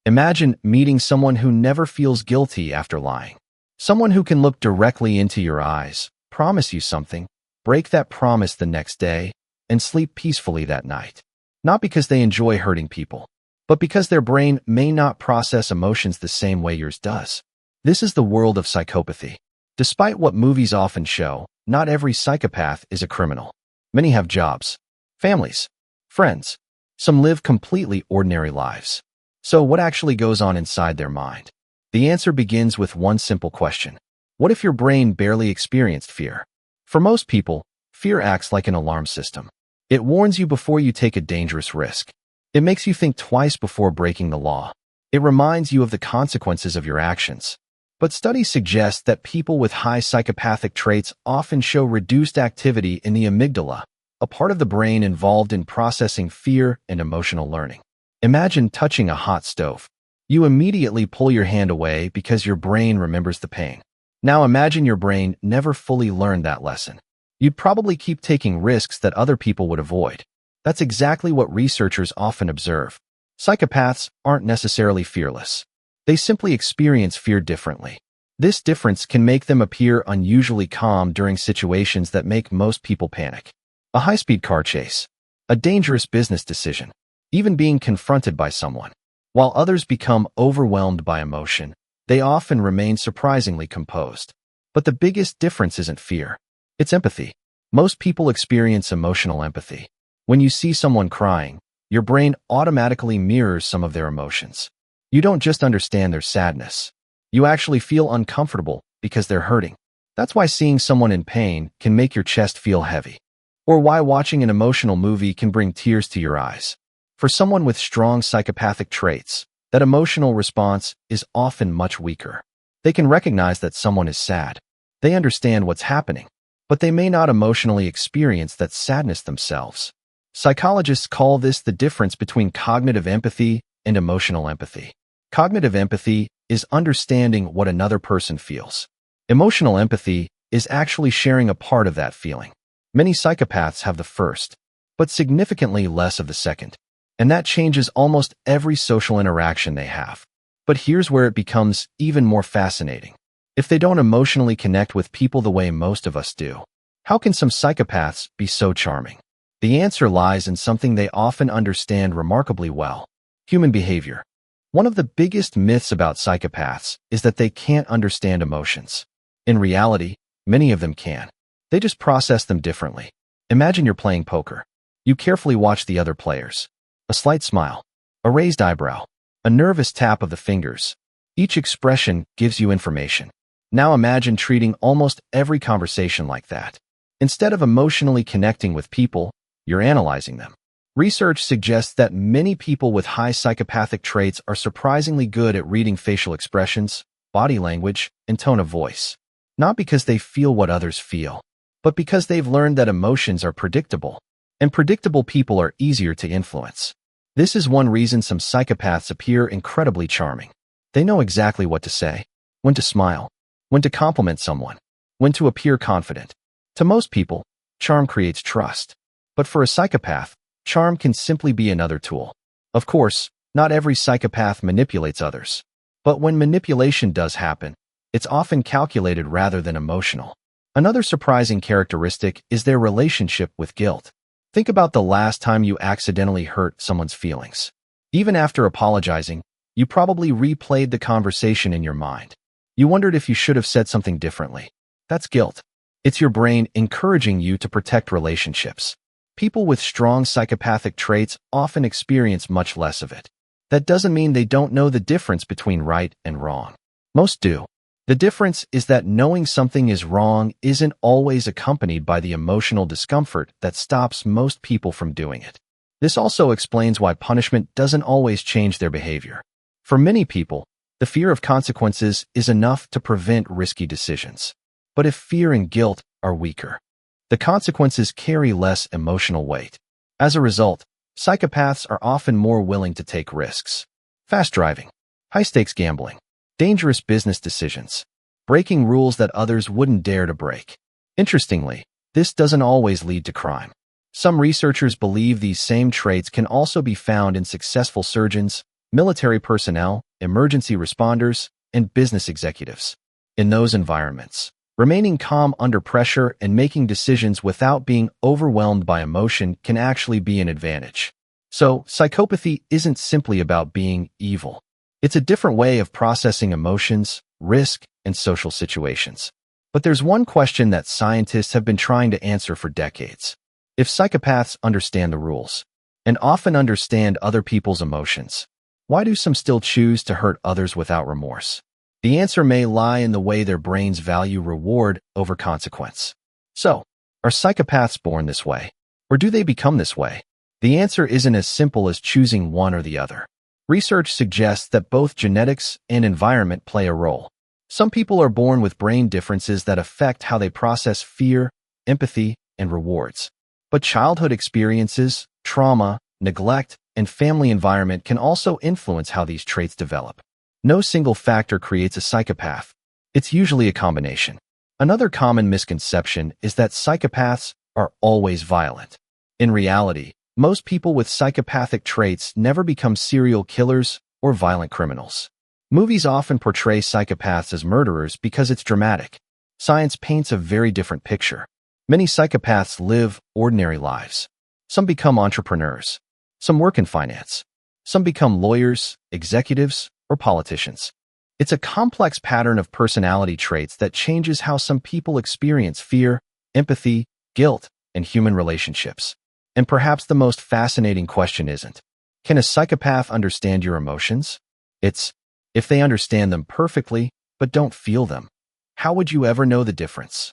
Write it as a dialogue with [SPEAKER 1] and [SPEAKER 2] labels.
[SPEAKER 1] Imagine meeting someone who never feels guilty after lying. Someone who can look directly into your eyes, promise you something, break that promise the next day, and sleep peacefully that night. Not because they enjoy hurting people, but because their brain may not process emotions the same way yours does. This is the world of psychopathy. Despite what movies often show, not every psychopath is a criminal. Many have jobs, families, friends. Some live completely ordinary lives. So what actually goes on inside their mind? The answer begins with one simple question. What if your brain barely experienced fear? For most people, fear acts like an alarm system. It warns you before you take a dangerous risk. It makes you think twice before breaking the law. It reminds you of the consequences of your actions. But studies suggest that people with high psychopathic traits often show reduced activity in the amygdala, a part of the brain involved in processing fear and emotional learning. Imagine touching a hot stove. You immediately pull your hand away because your brain remembers the pain. Now imagine your brain never fully learned that lesson. You'd probably keep taking risks that other people would avoid. That's exactly what researchers often observe. Psychopaths aren't necessarily fearless. They simply experience fear differently. This difference can make them appear unusually calm during situations that make most people panic. A high-speed car chase, a dangerous business decision, even being confronted by someone. While others become overwhelmed by emotion, they often remain surprisingly composed. But the biggest difference isn't fear. It's empathy. Most people experience emotional empathy. When you see someone crying, your brain automatically mirrors some of their emotions. You don't just understand their sadness. You actually feel uncomfortable because they're hurting. That's why seeing someone in pain can make your chest feel heavy. Or why watching an emotional movie can bring tears to your eyes. For someone with strong psychopathic traits, that emotional response is often much weaker. They can recognize that someone is sad. They understand what's happening, but they may not emotionally experience that sadness themselves. Psychologists call this the difference between cognitive empathy and emotional empathy. Cognitive empathy is understanding what another person feels. Emotional empathy is actually sharing a part of that feeling. Many psychopaths have the first, but significantly less of the second. And that changes almost every social interaction they have. But here's where it becomes even more fascinating. If they don't emotionally connect with people the way most of us do, how can some psychopaths be so charming? The answer lies in something they often understand remarkably well: human behavior. One of the biggest myths about psychopaths is that they can't understand emotions. In reality, many of them can. They just process them differently. Imagine you're playing poker. You carefully watch the other players. A slight smile, a raised eyebrow, a nervous tap of the fingers. Each expression gives you information. Now imagine treating almost every conversation like that. Instead of emotionally connecting with people, you're analyzing them. Research suggests that many people with high psychopathic traits are surprisingly good at reading facial expressions, body language, and tone of voice. Not because they feel what others feel, but because they've learned that emotions are predictable, and predictable people are easier to influence. This is one reason some psychopaths appear incredibly charming. They know exactly what to say, when to smile, when to compliment someone, when to appear confident. To most people, charm creates trust. But for a psychopath, charm can simply be another tool. Of course, not every psychopath manipulates others. But when manipulation does happen, it's often calculated rather than emotional. Another surprising characteristic is their relationship with guilt. Think about the last time you accidentally hurt someone's feelings. Even after apologizing, you probably replayed the conversation in your mind. You wondered if you should have said something differently. That's guilt. It's your brain encouraging you to protect relationships. People with strong psychopathic traits often experience much less of it. That doesn't mean they don't know the difference between right and wrong. Most do. The difference is that knowing something is wrong isn't always accompanied by the emotional discomfort that stops most people from doing it. This also explains why punishment doesn't always change their behavior. For many people, the fear of consequences is enough to prevent risky decisions. But if fear and guilt are weaker, the consequences carry emotional emotional weight. As a result, psychopaths are often more willing to take risks. Fast driving, high-stakes gambling, dangerous business decisions, breaking rules that others wouldn't dare to break. Interestingly, this doesn't always lead to crime. Some researchers believe these same traits can also be found in successful surgeons, military personnel, emergency responders, and business executives. In those environments, remaining calm under pressure and making decisions without being overwhelmed by emotion can actually be an advantage. So, psychopathy isn't simply about being evil. It's a different way of processing emotions, risk, and social situations. But there's one question that scientists have been trying to answer for decades. If psychopaths understand the rules, and often understand other people's emotions, why do some still choose to hurt others without remorse? The answer may lie in the way their brains value reward over consequence. So, are psychopaths born this way? Or do they become this way? The answer isn't as simple as choosing one or the other. Research suggests that both genetics and environment play a role. Some people are born with brain differences that affect how they process fear, empathy, and rewards. But childhood experiences, trauma, neglect, and family environment can also influence how these traits develop. No single factor creates a psychopath. It's usually a combination. Another common misconception is that psychopaths are always violent. In reality, most people with psychopathic traits never become serial killers or violent criminals. Movies often portray psychopaths as murderers because it's dramatic. Science paints a very different picture. Many psychopaths live ordinary lives. Some become entrepreneurs. Some work in finance. Some become lawyers, executives, or politicians. It's a complex pattern of personality traits that changes how some people experience fear, empathy, guilt, and human relationships. And perhaps the most fascinating question isn't, can a psychopath understand your emotions? It's, if they understand them perfectly, but don't feel them, how would you ever know the difference?